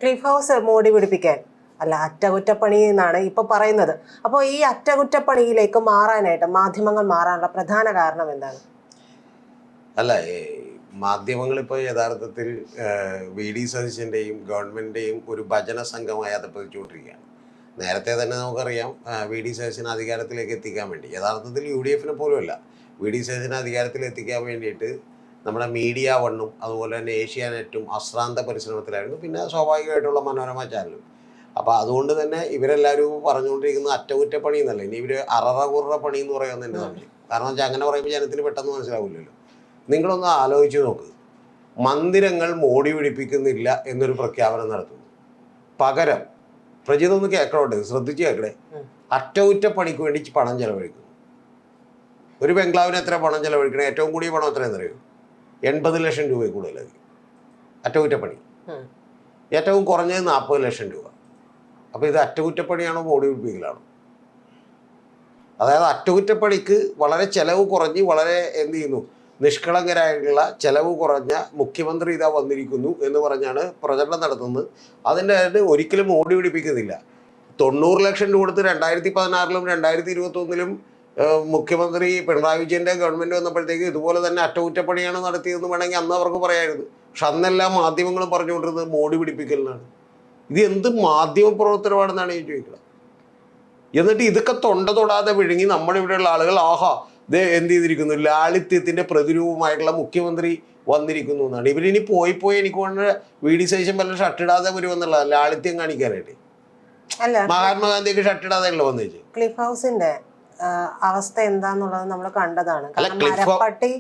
Cliff house മോടി പിടിപ്പിക്കാൻ അല്ല, അറ്റകുറ്റപ്പണി എന്നാണ് ഇപ്പൊ പറയുന്നത്. അപ്പോൾ ഈ അറ്റകുറ്റപ്പണിയിലേക്ക് മാറാനായിട്ട് മാധ്യമങ്ങൾ മാറാനുള്ള പ്രധാന കാരണം എന്താണ്? അല്ല, മാധ്യമങ്ങൾ ഇപ്പോൾ യഥാർത്ഥത്തിൽ വി ഡി സതീശൻ്റെയും ഗവൺമെൻറ്റിൻ്റെയും ഒരു ഭജന സംഘമായി അതപ്പതിച്ചുകൊണ്ടിരിക്കുകയാണ്. നേരത്തെ തന്നെ നമുക്കറിയാം, വി ഡി സതീശനെ അധികാരത്തിലേക്ക് എത്തിക്കാൻ വേണ്ടി, യഥാർത്ഥത്തിൽ യു ഡി എഫിനെ പോലുമല്ല, വി ഡി സതീശനെ അധികാരത്തിൽ എത്തിക്കാൻ വേണ്ടിയിട്ട് നമ്മുടെ മീഡിയ വണ്ണും അതുപോലെ തന്നെ ഏഷ്യാനെറ്റും അശ്രാന്ത പരിശ്രമത്തിലായിരുന്നു. പിന്നെ സ്വാഭാവികമായിട്ടുള്ള മനോരമ ചാനലും. അപ്പോൾ അതുകൊണ്ട് തന്നെ ഇവരെല്ലാവരും പറഞ്ഞുകൊണ്ടിരിക്കുന്നത് അറ്റകുറ്റപ്പണി എന്നല്ല, ഇനി ഇവർ അററ പണി എന്ന് പറയുമെന്ന് എൻ്റെ സംശയം. കാരണം വെച്ചാൽ അങ്ങനെ പറയുമ്പോൾ ജനത്തിന് പെട്ടെന്ന് മനസ്സിലാവില്ലല്ലോ. നിങ്ങളൊന്ന് ആലോചിച്ച് നോക്ക്, മന്ദിരങ്ങൾ മോടി പിടിപ്പിക്കുന്നില്ല എന്നൊരു പ്രഖ്യാപനം നടത്തുന്നു. പകരം പ്രജിതൊന്ന് കേൾക്കണോട്ടെ, ശ്രദ്ധിച്ച് കേൾക്കണേ, അറ്റകുറ്റപ്പണിക്ക് വേണ്ടി പണം ചെലവഴിക്കുന്നു. ഒരു ബംഗ്ലാവിന് എത്ര പണം ചെലവഴിക്കണേ? ഏറ്റവും കൂടിയ പണം എത്രയെന്ന് അറിയോ? 80 ലക്ഷം രൂപയിൽ കൂടുതലായി അറ്റകുറ്റപ്പണി. ഏറ്റവും കുറഞ്ഞത് 40 ലക്ഷം രൂപ. അപ്പോൾ ഇത് അറ്റകുറ്റപ്പണിയാണോ മോടി പിടിപ്പിക്കലാണോ? അതായത് അറ്റകുറ്റപ്പണിക്ക് വളരെ ചെലവ് കുറഞ്ഞ് വളരെ എന്ത് ചെയ്യുന്നു, നിഷ്കളങ്കരായിട്ടുള്ള ചെലവ് കുറഞ്ഞ മുഖ്യമന്ത്രി ഇതാ വന്നിരിക്കുന്നു എന്ന് പറഞ്ഞാണ് പ്രചരണം നടത്തുന്നത്. അതിൻ്റെ ഒരിക്കലും മോടി പിടിപ്പിക്കുന്നില്ല. 90 ലക്ഷം രൂപ കൊടുത്ത് 2016-ലും 2021-ലും മുഖ്യമന്ത്രി പിണറായി വിജയൻ്റെ ഗവൺമെൻറ് വന്നപ്പോഴത്തേക്ക് ഇതുപോലെ തന്നെ അറ്റകുറ്റപ്പണിയാണ് നടത്തിയതെന്ന് വേണമെങ്കിൽ അന്ന് അവർക്ക് പറയാമായിരുന്നു. പക്ഷെ അന്നെല്ലാം മാധ്യമങ്ങളും പറഞ്ഞുകൊണ്ടിരുന്നത് മോടി പിടിപ്പിക്കലിനാണ്. ഇത് എന്ത് മാധ്യമ പ്രവർത്തനമാണെന്നാണ് ഞാൻ ചോദിക്കുന്നത്. എന്നിട്ട് ഇതൊക്കെ തൊടാതെ വിഴുങ്ങി നമ്മുടെ ഇവിടെയുള്ള ആളുകൾ ആഹാ ഇത് എന്ത് ചെയ്തിരിക്കുന്നു, ലാളിത്യത്തിൻ്റെ പ്രതിരൂപമായിട്ടുള്ള മുഖ്യമന്ത്രി വന്നിരിക്കുന്നു എന്നാണ്. ഇവരിനി പോയി എനിക്ക് കൊണ്ട് വി ഡി സതീശൻ വല്ല ഷർട്ടിടാതെ വരുമെന്നുള്ള ലാളിത്യം കാണിക്കാനായിട്ട്. മഹാത്മാഗാന്ധിയൊക്കെ ഷർട്ടിടാതെയല്ലോ വന്നേച്ച്. ക്ലിഫ് ഹൗസിന്റെ അവസ്ഥ എന്താന്നുള്ളത് നമ്മൾ കണ്ടതാണ്. മരപ്പട്ടി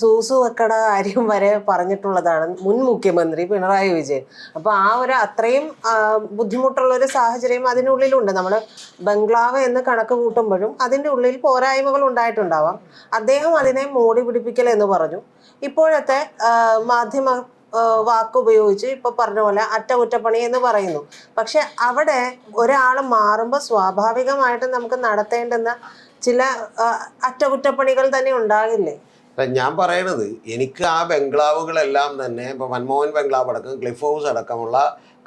സൂസു വെക്കട കാര്യം വരെ പറഞ്ഞിട്ടുള്ളതാണ് മുൻ മുഖ്യമന്ത്രി പിണറായി വിജയൻ. അപ്പോൾ ആ ഒരു അത്രയും ബുദ്ധിമുട്ടുള്ള ഒരു സാഹചര്യം അതിനുള്ളിലുണ്ട്. നമ്മൾ ബംഗ്ലാവ് എന്ന് കണക്ക് കൂട്ടുമ്പോഴും അതിൻ്റെ ഉള്ളിൽ പോരായ്മകൾ ഉണ്ടായിട്ടുണ്ടാവാം. അദ്ദേഹം അതിനെ മോടി പിടിപ്പിക്കൽ എന്ന് പറഞ്ഞു. ഇപ്പോഴത്തെ മാധ്യമ വാക്കുപയോഗിച്ച് ഇപ്പൊ പറഞ്ഞ പോലെ അറ്റകുറ്റപ്പണി എന്ന് പറയുന്നു. പക്ഷെ അവിടെ ഒരാൾ മാറുമ്പോൾ സ്വാഭാവികമായിട്ടും നമുക്ക് നടത്തേണ്ടുന്ന ചില അറ്റകുറ്റപ്പണികൾ തന്നെ ഉണ്ടാകില്ലേ? ഞാൻ പറയണത്, എനിക്ക് ആ ബംഗ്ലാവുകളെല്ലാം തന്നെ ഇപ്പോൾ മൻമോഹൻ ബംഗ്ലാവ് അടക്കം ക്ലിഫ് ഹൗസ് അടക്കമുള്ള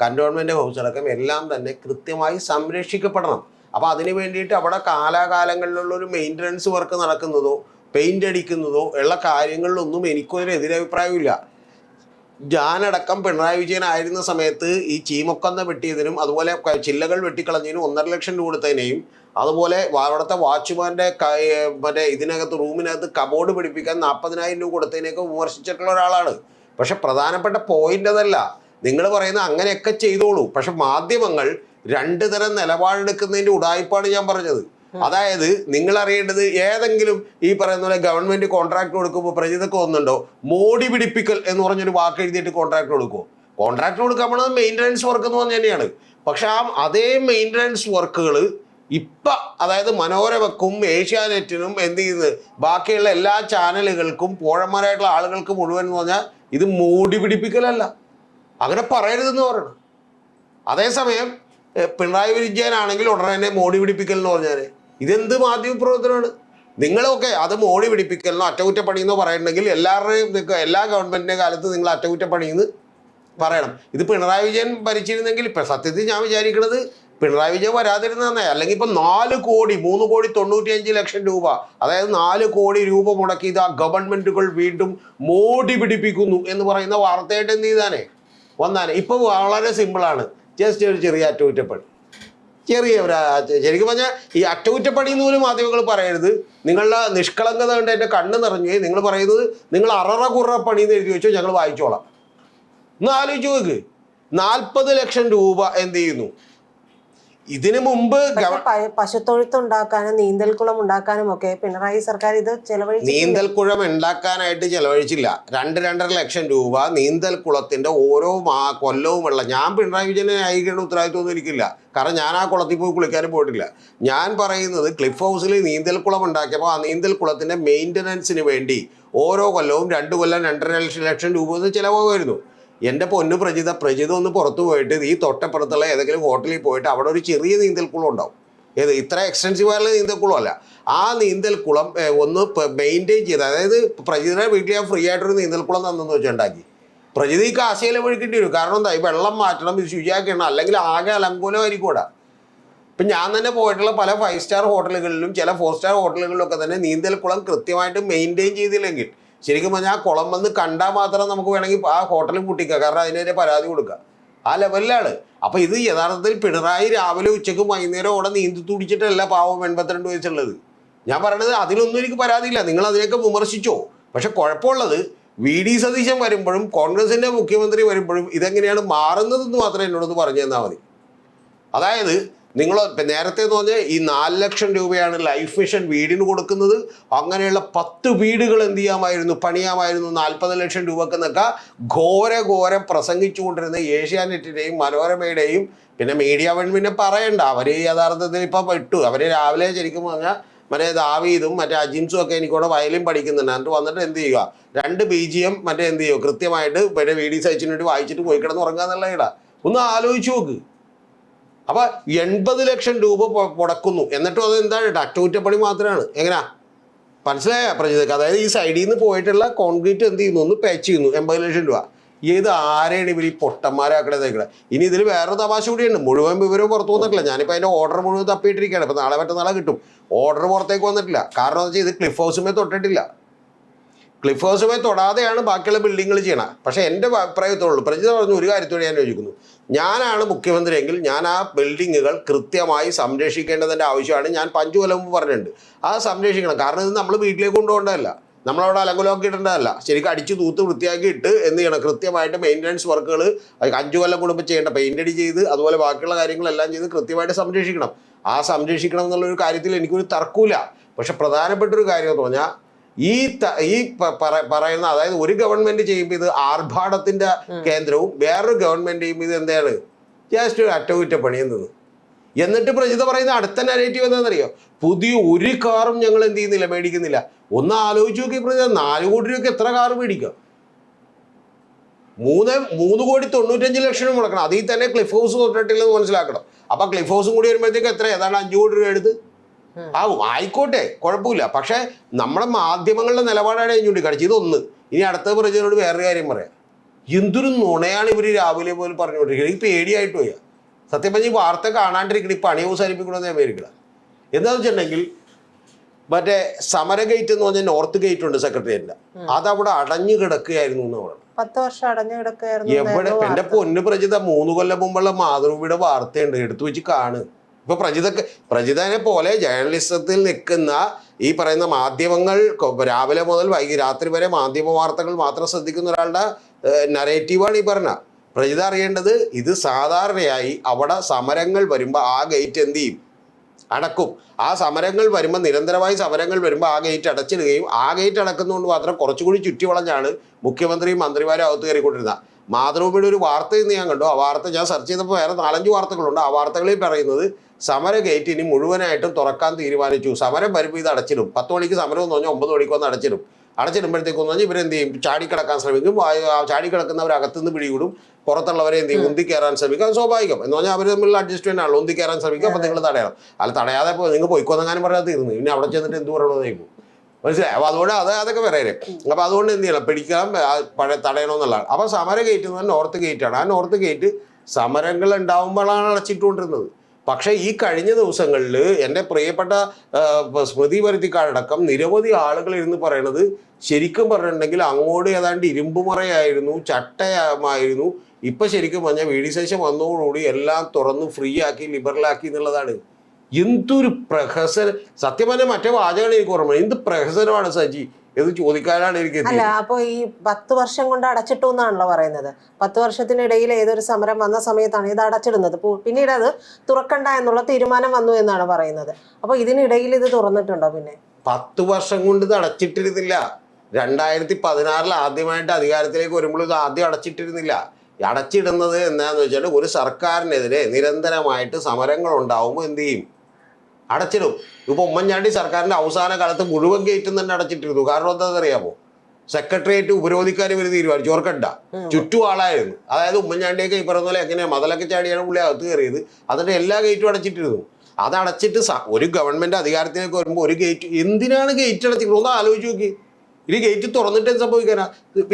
കന്റോൺമെൻറ്റ് ഹൗസ് അടക്കം എല്ലാം തന്നെ കൃത്യമായി സംരക്ഷിക്കപ്പെടണം. അപ്പോൾ അതിന് വേണ്ടിയിട്ട് അവിടെ കാലാകാലങ്ങളിലുള്ള ഒരു മെയിൻ്റനൻസ് വർക്ക് നടക്കുന്നതോ പെയിൻ്റ് അടിക്കുന്നതോ ഉള്ള കാര്യങ്ങളിലൊന്നും എനിക്കൊരു എതിരഭിപ്രായമില്ല. ഞാനടക്കം പിണറായി വിജയൻ ആയിരുന്ന സമയത്ത് ഈ ചീമൊക്കന്ന വെട്ടിയതിനും അതുപോലെ ചില്ലകൾ വെട്ടിക്കളഞ്ഞതിനും 1.5 ലക്ഷം രൂപ കൊടുത്തതിനെയും അതുപോലെ അവിടുത്തെ വാച്ച്മാൻ്റെ മറ്റേ ഇതിനകത്ത് റൂമിനകത്ത് കബോർഡ് പിടിപ്പിക്കാൻ 40,000 രൂപ കൊടുത്തതിനെയൊക്കെ വിമർശിച്ചിട്ടുള്ള ഒരാളാണ്. പക്ഷെ പ്രധാനപ്പെട്ട പോയിന്റ് അതല്ല. നിങ്ങൾ പറയുന്നത് അങ്ങനെയൊക്കെ ചെയ്തോളൂ. പക്ഷെ മാധ്യമങ്ങൾ 2 തരം നിലപാടെടുക്കുന്നതിൻ്റെ ഉടായ്പാണ് ഞാൻ പറഞ്ഞത്. അതായത് നിങ്ങൾ അറിയേണ്ടത്, ഏതെങ്കിലും ഈ പറയുന്ന പോലെ ഗവൺമെന്റ് കോൺട്രാക്ട് കൊടുക്കുമ്പോൾ പ്രജിതൊക്കെ ഒന്നുണ്ടോ മോടി പിടിപ്പിക്കൽ എന്ന് പറഞ്ഞൊരു വാക്ക് എഴുതിയിട്ട് കോൺട്രാക്ട് കൊടുക്കുമോ? കോൺട്രാക്ട് കൊടുക്കാൻ പോണത് മെയിൻ്റനൻസ് വർക്ക് എന്ന് പറഞ്ഞ തന്നെയാണ്. പക്ഷെ അതേ മെയിൻ്റനൻസ് വർക്കുകൾ ഇപ്പം അതായത് മനോരമക്കും ഏഷ്യാനെറ്റിനും എന്ത് ചെയ്യുന്നത്, ബാക്കിയുള്ള എല്ലാ ചാനലുകൾക്കും പോഴന്മാരായിട്ടുള്ള ആളുകൾക്ക് മുഴുവൻ എന്ന് പറഞ്ഞാൽ ഇത് മോടി പിടിപ്പിക്കലല്ല. അങ്ങനെ പറയരുതെന്ന് പറയണം. അതേസമയം പിണറായി വിജയനാണെങ്കിൽ ഉടനെ തന്നെ മോടി പിടിപ്പിക്കൽ എന്ന് പറഞ്ഞാൽ ഇതെന്ത് മാധ്യമ പ്രവർത്തനമാണ്? നിങ്ങളൊക്കെ അത് മോടി പിടിപ്പിക്കലെന്നോ അറ്റകുറ്റപ്പണിയെന്നോ പറയണമെങ്കിൽ എല്ലാ ഗവൺമെൻറ്റിൻ്റെ കാലത്ത് നിങ്ങൾ അറ്റകുറ്റപ്പണിയെന്ന് പറയണം. ഇത് പിണറായി വിജയൻ ഭരിച്ചിരുന്നെങ്കിൽ ഇപ്പം സത്യത്തിൽ ഞാൻ വിചാരിക്കുന്നത് പിണറായി വിജയൻ വരാതിരുന്നതന്നെ. അല്ലെങ്കിൽ ഇപ്പം 3,95,00,000 രൂപ, അതായത് 4 കോടി രൂപ മുടക്കി ഇത് ആ ഗവൺമെൻറ്റുകൾ വീണ്ടും മോടി പിടിപ്പിക്കുന്നു എന്ന് പറയുന്ന വാർത്തയായിട്ട് എന്ത് ചെയ്താനേ വന്നാനേ. ഇപ്പോൾ വളരെ സിമ്പിളാണ്, ജസ്റ്റ് ഒരു ചെറിയ അറ്റകുറ്റപ്പണി, ശരിക്കും പറഞ്ഞാൽ ഈ അറ്റകുറ്റപ്പണി എന്ന് പോലും മാധ്യമങ്ങൾ പറയരുത്. നിങ്ങളുടെ നിഷ്കളങ്കത കൊണ്ട് എൻ്റെ കണ്ണ് നിറഞ്ഞ് നിങ്ങൾ പറയുന്നത് നിങ്ങൾ അററ പണി എന്ന് എഴുതി വെച്ചോ, ഞങ്ങൾ വായിച്ചോളാം. ഒന്ന് ആലോചിച്ച് നോക്ക്, 40 ലക്ഷം രൂപ എന്ത് ചെയ്യുന്നു. ഇതിനു മുമ്പ് പശുത്തൊഴുത്തുണ്ടാക്കാനും നീന്തൽക്കുളം ഉണ്ടാക്കാനും ഒക്കെ പിണറായി സർക്കാർ ഇത് ചെലവഴിച്ചു. നീന്തൽക്കുളം ഉണ്ടാക്കാനായിട്ട് ചെലവഴിച്ചില്ല. 2-2.5 ലക്ഷം രൂപ നീന്തൽക്കുളത്തിന്റെ ഓരോ കൊല്ലവുമുള്ള. ഞാൻ പിണറായി വിജയനെ ന്യായീകരണ ഉത്തരവാദിത്വമൊന്നും എനിക്കില്ല, കാരണം ഞാൻ ആ കുളത്തിൽ പോയി കുളിക്കാനും പോയിട്ടില്ല. ഞാൻ പറയുന്നത് ക്ലിഫ് ഹൗസിൽ നീന്തൽക്കുളം ഉണ്ടാക്കിയപ്പോൾ ആ നീന്തൽക്കുളത്തിന്റെ മെയിൻ്റനൻസിന് വേണ്ടി ഓരോ കൊല്ലവും 2 കൊല്ലം 2.5 ലക്ഷം രൂപ ചിലവാകുമായിരുന്നു. എൻ്റെ പൊന്നു പ്രജിത ഒന്ന് പുറത്തു പോയിട്ട് ഈ തൊട്ടപ്പുറത്തുള്ള ഏതെങ്കിലും ഹോട്ടലിൽ പോയിട്ട് അവിടെ ഒരു ചെറിയ നീന്തൽക്കുളം ഉണ്ടാവും. ഇത്ര എക്സ്റ്റെൻസീവായുള്ള നീന്തൽക്കുളം അല്ല. ആ നീന്തൽക്കുളം ഒന്ന് മെയിൻറ്റെയിൻ ചെയ്ത്, അതായത് പ്രജിതയുടെ വീട്ടിൽ ഞാൻ ഫ്രീ ആയിട്ടൊരു നീന്തൽക്കുളം തന്നെന്ന് വെച്ചുണ്ടാക്കി. പ്രജിത ഈ കാശിയിലെ ഒഴുക്കേണ്ടി വരും. കാരണം എന്താ, ഈ വെള്ളം മാറ്റണം, ഇത് ശുചിയാക്കണം, അല്ലെങ്കിൽ ആകെ അലങ്കോലമായിരിക്കും കൂടാ. ഇപ്പം ഞാൻ തന്നെ പോയിട്ടുള്ള പല 5 സ്റ്റാർ ഹോട്ടലുകളിലും ചില 4 സ്റ്റാർ ഹോട്ടലുകളിലും ഒക്കെ തന്നെ നീന്തൽ കുളം കൃത്യമായിട്ട് മെയിൻറ്റെയിൻ ചെയ്തില്ലെങ്കിൽ ശരിക്കും പറഞ്ഞാൽ ആ കുളം വന്ന് കണ്ടാൽ മാത്രം നമുക്ക് വേണമെങ്കിൽ ആ ഹോട്ടലിൽ പൂട്ടിക്കുക, കാരണം അതിനെതിരെ പരാതി കൊടുക്കുക. ആ ലെവലിലാണ്. അപ്പോൾ ഇത് യഥാർത്ഥത്തിൽ പിണറായി രാവിലെ ഉച്ചയ്ക്കും വൈകുന്നേരം അവിടെ നീന്തി തുടിച്ചിട്ടല്ല പാവം 82 വയസ്സുള്ളത്. ഞാൻ പറയണത് അതിലൊന്നും എനിക്ക് പരാതിയില്ല, നിങ്ങൾ അതിനെയൊക്കെ വിമർശിച്ചോ. പക്ഷെ കുഴപ്പമുള്ളത് VD സതീശൻ വരുമ്പോഴും കോൺഗ്രസിൻ്റെ മുഖ്യമന്ത്രി വരുമ്പോഴും ഇതെങ്ങനെയാണ് മാറുന്നതെന്ന് മാത്രമേ എന്നോടൊന്ന് പറഞ്ഞു തന്നാൽ മതി. അതായത് നിങ്ങൾ നേരത്തെ എന്ന് പറഞ്ഞാൽ ഈ 4 ലക്ഷം രൂപയാണ് ലൈഫ് മിഷൻ വീടിന് കൊടുക്കുന്നത്. അങ്ങനെയുള്ള 10 വീടുകൾ എന്ത് ചെയ്യാമായിരുന്നു, പണിയാമായിരുന്നു 40 ലക്ഷം രൂപക്കെന്നൊക്കെ ഘോരം പ്രസംഗിച്ചുകൊണ്ടിരുന്ന ഏഷ്യാനെറ്റിൻ്റെയും മനോരമയുടെയും പിന്നെ മീഡിയ വൺ പിന്നെ പറയണ്ട. അവർ യഥാർത്ഥത്തിൽ ഇപ്പം വിട്ടു. അവർ രാവിലെ ശരിക്കും പറഞ്ഞാൽ മറ്റേ ദാവീദും മറ്റേ അജിൻസും ഒക്കെ എനിക്കൂടെ വയലിൻ പഠിക്കുന്നുണ്ട്. എന്നിട്ട് വന്നിട്ട് എന്ത് ചെയ്യുക, 2 BGM മറ്റേ എന്ത് ചെയ്യുക കൃത്യമായിട്ട് മറ്റേ VD സതീശന് വേണ്ടി വായിച്ചിട്ട് പോയി കിടന്ന് ഉറങ്ങുക എന്നുള്ള ഇടാ. ഒന്ന് ആലോചിച്ച് നോക്ക്. അപ്പോൾ 80 ലക്ഷം രൂപ മുടക്കുന്നു, എന്നിട്ടും അത് എന്താണ് അറ്റകുറ്റപ്പണി മാത്രമാണ്. എങ്ങനെയാ മനസ്സിലായ പ്രജിതക്ക്? അതായത് ഈ സൈഡിൽ നിന്ന് പോയിട്ടുള്ള കോൺക്രീറ്റ് എന്ത് ചെയ്യുന്നു, ഒന്ന് പാച്ച് ചെയ്യുന്നു, 80 ലക്ഷം രൂപ. ഏത് ആരെയാണ് ഇവർ ഈ പൊട്ടന്മാരാക്കണേക്കണേ? ഇനി ഇതിൽ വേറൊരു തമാശ കൂടിയുണ്ട്. മുഴുവൻ വിവരം പുറത്തു വന്നിട്ടില്ല. ഞാനിപ്പോൾ അതിൻ്റെ ഓർഡർ മുഴുവൻ തപ്പിയിട്ടിരിക്കുകയാണ്. ഇപ്പോൾ നാളെ മറ്റന്നാളെ കിട്ടും. ഓർഡർ പുറത്തേക്ക് വന്നിട്ടില്ല. കാരണം എന്ന് വെച്ചാൽ ഇത് ക്ലിഫ് ഹൗസുമേ തൊട്ടിട്ടില്ല. ക്ലിഫ് ഹൗസുമേ തൊടാതെയാണ് ബാക്കിയുള്ള ബിൽഡിങ്ങുകൾ ചെയ്യണം. പക്ഷേ എൻ്റെ അഭിപ്രായത്തോടുള്ളൂ. പ്രജിത പറഞ്ഞു ഒരു കാര്യത്തോട് ഞാൻ യോജിക്കുന്നു. ഞാനാണ് മുഖ്യമന്ത്രിയെങ്കിൽ ഞാൻ ആ ബിൽഡിങ്ങുകൾ കൃത്യമായി സംരക്ഷിക്കേണ്ടതിൻ്റെ ആവശ്യമാണ്. ഞാൻ 5 കൊല്ലം മുമ്പ് പറഞ്ഞിട്ടുണ്ട്. അത് സംരക്ഷിക്കണം. കാരണം ഇത് നമ്മൾ വീട്ടിലേക്ക് കൊണ്ടുപോകേണ്ടതല്ല, നമ്മളവിടെ അലങ്കുലമൊക്കെ ഇടേണ്ടതല്ല. ശരിക്കും അടിച്ച് തൂത്ത് വൃത്തിയാക്കി ഇട്ട് എന്ത് ചെയ്യണം, കൃത്യമായിട്ട് മെയിൻ്റനൻസ് വർക്കുകൾ 5 കൊല്ലം കൂടുമ്പോൾ ചെയ്യേണ്ട പെയിൻ്റ് അടി ചെയ്ത് അതുപോലെ ബാക്കിയുള്ള കാര്യങ്ങളെല്ലാം ചെയ്ത് കൃത്യമായിട്ട് സംരക്ഷിക്കണം. ആ സംരക്ഷിക്കണം എന്നുള്ളൊരു കാര്യത്തിൽ എനിക്കൊരു തർക്കമില്ല. പക്ഷെ പ്രധാനപ്പെട്ടൊരു കാര്യം എന്ന് പറഞ്ഞാൽ ഈ പറയുന്ന, അതായത് ഒരു ഗവൺമെന്റ് ചെയ്യുമ്പോൾ ഇത് ആർഭാടത്തിന്റെ കേന്ദ്രവും വേറൊരു ഗവൺമെന്റ് ചെയ്യുമ്പോൾ ഇത് എന്താണ് ജസ്റ്റ് ഒരു അറ്റകുറ്റപ്പണി എന്നത്. എന്നിട്ട് പ്രജിത പറയുന്ന അടുത്ത നെഗറ്റീവ് എന്താണെന്നറിയോ, പുതിയ ഒരു കാറും ഞങ്ങൾ എന്ത് ചെയ്യുന്നില്ല, മേടിക്കുന്നില്ല. ഒന്ന് ആലോചിച്ച് നോക്കി പ്രജിത, 4 കോടി രൂപയ്ക്ക് എത്ര കാറ് മേടിക്കാം? 3,95,00,000 മുടക്കണം. അതിൽ തന്നെ ക്ലിഫ് ഹൗസ് തൊട്ടിട്ടില്ലെന്ന് മനസ്സിലാക്കണം. അപ്പം ക്ലിഫ് ഹൗസും കൂടി വരുമ്പോഴത്തേക്ക് എത്ര, ഏതാണ്ട് 5 കോടി രൂപ എടുത്ത് ആവും. ആയിക്കോട്ടെ, കുഴപ്പമില്ല. പക്ഷേ നമ്മുടെ മാധ്യമങ്ങളുടെ നിലപാടാണ് ചൂണ്ടിക്കാണിച്ചത്. ഇതൊന്ന്. ഇനി അടുത്ത പ്രജയോട് വേറൊരു കാര്യം പറയാം. എന്തൊരു നുണയാണ് ഇവർ രാവിലെ പോലും പറഞ്ഞുകൊണ്ടിരിക്കുന്നത്. എനിക്ക് പേടിയായിട്ട് പോയാ സത്യം പറഞ്ഞ് ഈ വാർത്ത കാണാണ്ടിരിക്കണം. ഈ പണി അവസാനിപ്പിക്കണമെന്ന് ഞാൻ പേടിക്കണം. എന്താണെന്ന് വെച്ചിട്ടുണ്ടെങ്കിൽ മറ്റേ സമര ഗേറ്റ് എന്ന് പറഞ്ഞാൽ നോർത്ത് ഗേറ്റ് ഉണ്ട് സെക്രട്ടേറിയറ്റിന്റെ, അതവിടെ അടഞ്ഞു കിടക്കുകയായിരുന്നു എന്ന് പറഞ്ഞു. 10 വർഷം അടഞ്ഞു കിടക്കുകയായിരുന്നു. എവിടെ എൻ്റെ പൊന്ന് പ്രജിത, 3 കൊല്ലം മുമ്പുള്ള മാതൃഭൂമിയുടെ വാർത്തയുണ്ട്, എടുത്തു വെച്ച് കാണ്. ഇപ്പൊ പ്രജിതനെ പോലെ ജേർണലിസത്തിൽ നിൽക്കുന്ന ഈ പറയുന്ന മാധ്യമങ്ങൾ രാവിലെ മുതൽ രാത്രി വരെ മാധ്യമ വാർത്തകൾ മാത്രം ശ്രദ്ധിക്കുന്ന ഒരാളുടെ നറേറ്റീവാണ് ഈ പറഞ്ഞ. പ്രജിത അറിയേണ്ടത് ഇത് സാധാരണയായി അവിടെ സമരങ്ങൾ വരുമ്പോൾ ആ ഗേറ്റ് എന്ത് ചെയ്യും, അടക്കും. ആ സമരങ്ങൾ വരുമ്പോൾ, നിരന്തരമായി സമരങ്ങൾ വരുമ്പോൾ ആ ഗേറ്റ് അടച്ചിടുകയും ആ ഗേറ്റ് അടക്കുന്നതുകൊണ്ട് മാത്രം കുറച്ചുകൂടി ചുറ്റി വളഞ്ഞാണ് മുഖ്യമന്ത്രിയും മന്ത്രിമാരും അകത്ത് കയറിക്കൊണ്ടിരുന്നത്. മാതൃഭൂമിയുടെ ഒരു വാർത്ത ഇന്ന് ഞാൻ കണ്ടു. ആ വാർത്ത ഞാൻ സെർച്ച് ചെയ്തപ്പോൾ വേറെ 4-5 വാർത്തകളുണ്ട്. ആ വാർത്തകളിൽ പറയുന്നത് സമര ഗേറ്റ് ഇനി മുഴുവനായിട്ടും തുറക്കാൻ തീരുമാനിച്ചു. സമരം വരുമ്പോൾ ഇത് അടച്ചിടും. 10 മണിക്ക് സമരം എന്ന് പറഞ്ഞാൽ 9 മണിക്ക് വന്ന് അടച്ചിടും. അടച്ചിടുമ്പോഴത്തേക്കെന്ന് പറഞ്ഞാൽ ഇവരെന്ത് ചെയ്യും, ചാടിക്കിടക്കാൻ ശ്രമിക്കും. ചാടിക്കിടക്കുന്നവർ അകത്തുനിന്ന് പിടികൂടും, പുറത്തുള്ളവരെ എന്ത് ചെയ്യും, ഉന്തി കയറാൻ ശ്രമിക്കും. അത് സ്വാഭാവികം. എന്ന് പറഞ്ഞാൽ അവർ തമ്മിലുള്ള അഡ്ജസ്റ്റ്മെൻ്റ് ആണല്ലോ, ഉന്തി കയറാൻ ശ്രമിക്കും. അപ്പോൾ നിങ്ങൾ തടയണം. അല്ല തടയാതെ ഇപ്പോൾ നിങ്ങൾ പോയിക്കൊന്നെങ്ങാനും പറയാൻ തീർന്നു. പിന്നെ അവിടെ ചെന്നിട്ട് എന്ത് പറയണമെന്നേക്കും, മനസ്സിലായി? അപ്പോൾ അതുകൊണ്ട് അതൊക്കെ വേറെ. അപ്പോൾ അതുകൊണ്ട് എന്ത് ചെയ്യണം, പിടിക്കണം, തടയണമെന്നുള്ളതാണ്. അപ്പോൾ സമര ഗേറ്റ് എന്ന് പറഞ്ഞാൽ നോർത്ത് ഗേറ്റാണ്. ആ നോർത്ത് ഗേറ്റ് സമരങ്ങൾ ഉണ്ടാകുമ്പോഴാണ് അടച്ചിട്ടുകൊണ്ടിരുന്നത്. പക്ഷേ ഈ കഴിഞ്ഞ ദിവസങ്ങളിൽ എൻ്റെ പ്രിയപ്പെട്ട സ്മൃതി പരുത്തിക്കാടക്കം നിരവധി ആളുകൾ ഇരുന്ന് പറയണത്, ശരിക്കും പറഞ്ഞിട്ടുണ്ടെങ്കിൽ അങ്ങോട്ട് ഏതാണ്ട് ഇരുമ്പുമറയായിരുന്നു, ചട്ടയമായിരുന്നു. ഇപ്പം ശരിക്കും പറഞ്ഞാൽ VD സതീശൻ വന്നതോടുകൂടി എല്ലാം തുറന്ന് ഫ്രീ ആക്കി, ലിബറലാക്കി എന്നുള്ളതാണ്. എന്തൊരു പ്രഹസനം! സത്യം പറഞ്ഞാൽ മറ്റേ വാചകമാണ് എനിക്ക് ഓർമ്മ. എന്ത് പ്രഹസനമാണ് സജി എന്ന് ചോദിക്കാനാണ് എനിക്ക്. അല്ല, അപ്പോൾ ഈ 10 വർഷം കൊണ്ട് അടച്ചിട്ടു എന്നാണല്ലോ പറയുന്നത്. 10 വർഷത്തിനിടയിൽ ഏതൊരു സമരം വന്ന സമയത്താണ് ഇത് അടച്ചിടുന്നത്. പിന്നീട് അത് തുറക്കണ്ട എന്നുള്ള തീരുമാനം വന്നു എന്നാണ് പറയുന്നത്. അപ്പോൾ ഇതിനിടയിൽ ഇത് തുറന്നിട്ടുണ്ടോ? പിന്നെ 10 വർഷം കൊണ്ട് ഇത് അടച്ചിട്ടിരുന്നില്ല. 2016 ആദ്യമായിട്ട് അധികാരത്തിലേക്ക് വരുമ്പോൾ ഇത് ആദ്യം അടച്ചിട്ടിരുന്നില്ല. അടച്ചിടുന്നത് എന്താണെന്ന് വെച്ചാൽ ഒരു സർക്കാരിനെതിരെ നിരന്തരമായിട്ട് സമരങ്ങൾ ഉണ്ടാവുമ്പോൾ എന്ത് ചെയ്യും, അടച്ചിടും. ഇപ്പോൾ ഉമ്മൻചാണ്ടി സർക്കാരിൻ്റെ അവസാന കാലത്ത് മുഴുവൻ ഗേറ്റും തന്നെ അടച്ചിട്ടിരുന്നു. കാരണം എന്താണെന്നറിയാമോ, സെക്രട്ടേറിയറ്റ് ഉപരോധിക്കാൻ ഇവർ തീരുമാനിച്ചു. ഓർക്കണ്ട, ചുറ്റും ആളായിരുന്നു. അതായത് ഉമ്മൻചാണ്ടിയൊക്കെ ഈ പറയുന്ന പോലെ എങ്ങനെയാണ് മതലൊക്കെ ചാടിയാണ് പുള്ളി അകത്ത് കയറിയത്. അതിൻ്റെ എല്ലാ ഗേറ്റും അടച്ചിട്ടിരുന്നു. അതടച്ചിട്ട് ഒരു ഗവൺമെൻറ് അധികാരത്തിലേക്ക് വരുമ്പോൾ ഒരു ഗേറ്റ്, എന്തിനാണ് ഗേറ്റ് അടച്ചിട്ടുള്ളത് ഒന്ന് ആലോചിച്ച് നോക്കി. ഇനി ഗേറ്റ് തുറന്നിട്ട് എന്ത് സംഭവിക്കാനാ?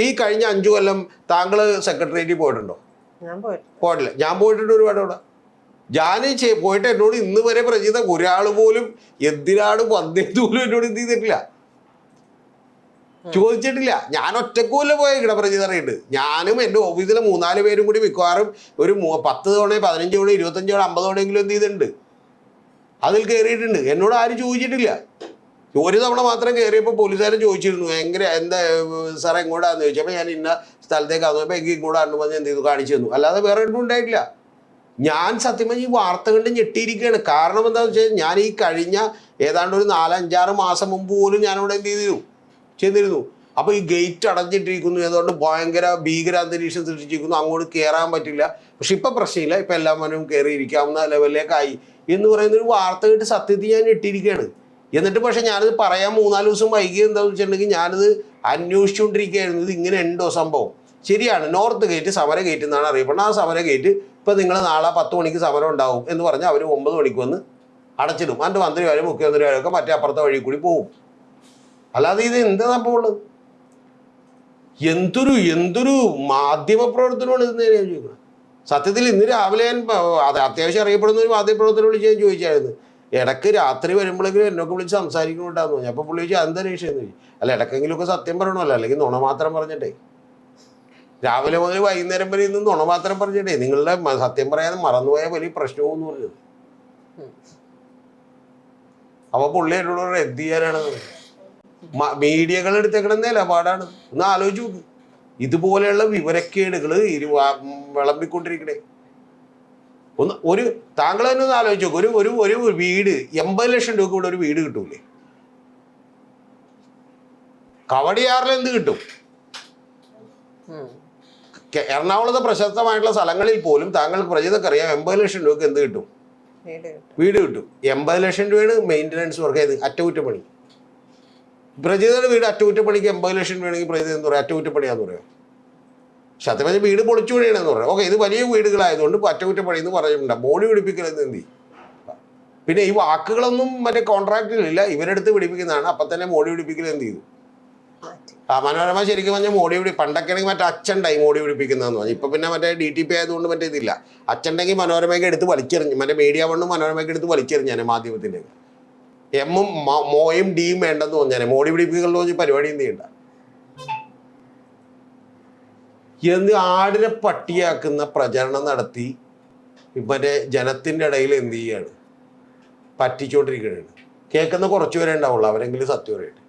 ഈ കഴിഞ്ഞ 5 കൊല്ലം താങ്കൾ സെക്രട്ടേറിയറ്റിൽ പോയിട്ടുണ്ടോ? ഞാൻ പോയിട്ട് പോയിട്ടില്ല. ഞാൻ പോയിട്ടുണ്ട് ഒരുപാട് അവിടെ. ഞാൻ പോയിട്ട് എന്നോട് ഇന്ന് വരെ പ്രജിത ഒരാൾ പോലും എന്തിനാണ് വന്നത് പോലും എന്നോട് എന്ത് ചെയ്തിട്ടില്ല, ചോദിച്ചിട്ടില്ല. ഞാൻ ഒറ്റക്കൂല്ല പോയേക്കണ പ്രജിത അറിയിട്ട്. ഞാനും എൻ്റെ ഓഫീസിലെ 3-4 പേരും കൂടി മിക്കവാറും ഒരു 10 തവണ 15 തവണ 25 തവണ 50 തവണയെങ്കിലും എന്ത് ചെയ്തിട്ടുണ്ട്, അതിൽ കയറിയിട്ടുണ്ട്. എന്നോട് ആരും ചോദിച്ചിട്ടില്ല. ഒരു തവണ മാത്രം കയറിയപ്പോൾ പോലീസുകാരൻ ചോദിച്ചിരുന്നു എന്താ സാറേ എങ്ങോട്ടാന്ന് ചോദിച്ചപ്പോൾ ഞാൻ ഇന്ന സ്ഥലത്തേക്കാന്ന് പറഞ്ഞപ്പോൾ എനിക്ക് ഇങ്ങോട്ടാണെന്ന് പറഞ്ഞ് എന്ത് ചെയ്തു, കാണിച്ചു തന്നു. അല്ലാതെ വേറെ ഒന്നും ഉണ്ടായിട്ടില്ല. ഞാൻ സത്യം പറഞ്ഞ ഈ വാർത്ത കണ്ട് ഞെട്ടിയിരിക്കുകയാണ്. കാരണം എന്താണെന്ന് വെച്ചാൽ ഞാൻ ഈ കഴിഞ്ഞ ഏതാണ്ട് ഒരു 4-5-6 മാസം മുമ്പ് പോലും ഞാനിവിടെ എന്ത് ചെയ്തിരുന്നു. അപ്പോൾ ഈ ഗേറ്റ് അടഞ്ഞിട്ടിരിക്കുന്നു, അതുകൊണ്ട് ഭയങ്കര ഭീകരാന്തരീക്ഷം സൃഷ്ടിച്ചിരിക്കുന്നു, അങ്ങോട്ട് കയറാൻ പറ്റില്ല. പക്ഷെ ഇപ്പം പ്രശ്നമില്ല, ഇപ്പം എല്ലാവരും കയറിയിരിക്കാവുന്ന ലെവലിലേക്കായി എന്ന് പറയുന്നൊരു വാർത്ത കേട്ട് സത്യത്തിൽ ഞാൻ ഞെട്ടിയിരിക്കുകയാണ്. എന്നിട്ട് പക്ഷെ ഞാനത് പറയാൻ 3-4 ദിവസം വൈകി എന്താണെന്ന് വെച്ചിട്ടുണ്ടെങ്കിൽ ഞാനത് അന്വേഷിച്ചുകൊണ്ടിരിക്കുകയായിരുന്നു. ഇത് ഇങ്ങനെ ഉണ്ടോ സംഭവം? ശരിയാണ്, നോർത്ത് ഗേറ്റ് സമര ഗേറ്റ് എന്നാണ് അറിയപ്പെടുന്നത്. ആ സമര ഗേറ്റ് ഇപ്പം നിങ്ങൾ നാളെ 10 മണിക്ക് സമരം ഉണ്ടാവും എന്ന് പറഞ്ഞാൽ അവർ 9 മണിക്ക് വന്ന് അടച്ചിടും. അതിൻ്റെ മന്ത്രിമാരും മുഖ്യമന്ത്രിമാരും ഒക്കെ മറ്റേ അപ്പുറത്തെ വഴി കൂടി പോകും. അല്ലാതെ ഇത് എന്താ സംഭവം ഉള്ളത്? എന്തൊരു മാധ്യമ പ്രവർത്തനമാണ് ഇതെന്ന് ഞാൻ ചോദിക്കുന്നത്. സത്യത്തിൽ ഇന്ന് രാവിലെ ഞാൻ അത്യാവശ്യം അറിയപ്പെടുന്ന ഒരു മാധ്യമപ്രവർത്തനം വിളിച്ച് ഞാൻ ചോദിച്ചായിരുന്നു, ഇടയ്ക്ക് രാത്രി വരുമ്പോഴെങ്കിലും എന്നൊക്കെ വിളിച്ച് സംസാരിക്കുന്നുണ്ടാന്ന് പറഞ്ഞു. അപ്പോൾ പുള്ളി ചോദിച്ചാൽ എന്താ രക്ഷ എന്ന് ചോദിച്ചു. അല്ല ഇടയ്ക്കെങ്കിലുമൊക്കെ സത്യം പറയണമല്ലോ, അല്ലെങ്കിൽ നുണ മാത്രം പറഞ്ഞിട്ടേ രാവിലെ മുതൽ വൈകുന്നേരം വരെ ഇന്ന് നുണ മാത്രം പറഞ്ഞിട്ടേ നിങ്ങളുടെ സത്യം പറയാൻ മറന്നുപോയ വലിയ പ്രശ്നമെന്ന് പറഞ്ഞത്. അപ്പോൾ പുള്ളി എന്നോട് എന്ത് ചെയ്യാനാണ്? മീഡിയകൾ എടുത്തേക്കണ നിലപാടാണ്. ഒന്ന് ആലോചിച്ച് നോക്ക്. ഇതുപോലെയുള്ള വിവരക്കേടുകൾ വിളമ്പിക്കൊണ്ടിരിക്കണേ. താങ്കൾ തന്നെ ഒന്ന് ആലോചിച്ച് നോക്ക്. ഒരു വീട് 80 ലക്ഷം രൂപ ഇവിടെ ഒരു വീട് കിട്ടൂലേ? കവടിയാറിൽ എന്ത് കിട്ടും? എറണാകുളത്തെ പ്രശസ്തമായിട്ടുള്ള സ്ഥലങ്ങളിൽ പോലും താങ്കൾക്ക് പ്രജിതക്കറിയാം 80 ലക്ഷം രൂപക്ക് എന്ത് കിട്ടും? വീട് കിട്ടും. 80 ലക്ഷം രൂപയാണ് മെയിൻ്റനൻസ് വർക്ക് ചെയ്ത് അറ്റകുറ്റപ്പണി. പ്രജിതയുടെ വീട് അറ്റകുറ്റപ്പണിക്ക് 80 ലക്ഷം രൂപയാണെങ്കിൽ പ്രജിത എന്ന് പറയാം അറ്റകുറ്റപ്പണിയാന്ന് പറയാം. സത്യം പറഞ്ഞാൽ വീട് പൊളിച്ചു പണിയണമെന്ന് പറയാം. ഓക്കെ, ഇത് വലിയ വീടുകളായതുകൊണ്ട് അറ്റകുറ്റപ്പണി എന്ന് പറഞ്ഞിട്ടുണ്ട്. മോടി പിടിപ്പിക്കലെന്ന് എന്ത് ചെയ്യും? പിന്നെ ഈ വാക്കുകളൊന്നും മറ്റേ കോൺട്രാക്റ്റിലില്ല, ഇവരെടുത്ത് പിടിപ്പിക്കുന്നതാണ്. അപ്പം തന്നെ മോടി പിടിപ്പിക്കൽ എന്ത് ചെയ്തു? മനോരമ ശരിക്കും പറഞ്ഞാൽ പണ്ടൊക്കെ ആണെങ്കിൽ മറ്റേ അച്ഛണ്ടായി മോടി പിടിപ്പിക്കുന്നതെന്ന് പറഞ്ഞു. ഇപ്പം പിന്നെ മറ്റേ DTP ആയതുകൊണ്ട് മറ്റേ ഇതില്ല. അച്ഛണ്ടെങ്കിൽ മനോരമയൊക്കെ എടുത്ത് വലിച്ചെറിഞ്ഞു, മറ്റേ മീഡിയ വണ്ണും മനോരമയൊക്കെ എടുത്ത് വലിച്ചെറിഞ്ഞാൽ മാധ്യമത്തിൻ്റെ എമ്മും മോയും ഡിയും വേണ്ടെന്ന് പറഞ്ഞാൽ മോടി പിടിപ്പിക്കലെന്ന് പറഞ്ഞ് പരിപാടി എന്ത് ചെയ്യണ്ട. ആടിനെ പട്ടിയാക്കുന്ന പ്രചരണം നടത്തി മറ്റേ ജനത്തിൻ്റെ ഇടയിൽ എന്ത് ചെയ്യാണ്? പറ്റിച്ചോണ്ടിരിക്കുകയാണ്. കേൾക്കുന്ന കുറച്ച് പേരെ ഉണ്ടാവുള്ളൂ, അവരെങ്കിലും സത്യം പറയട്ടെ.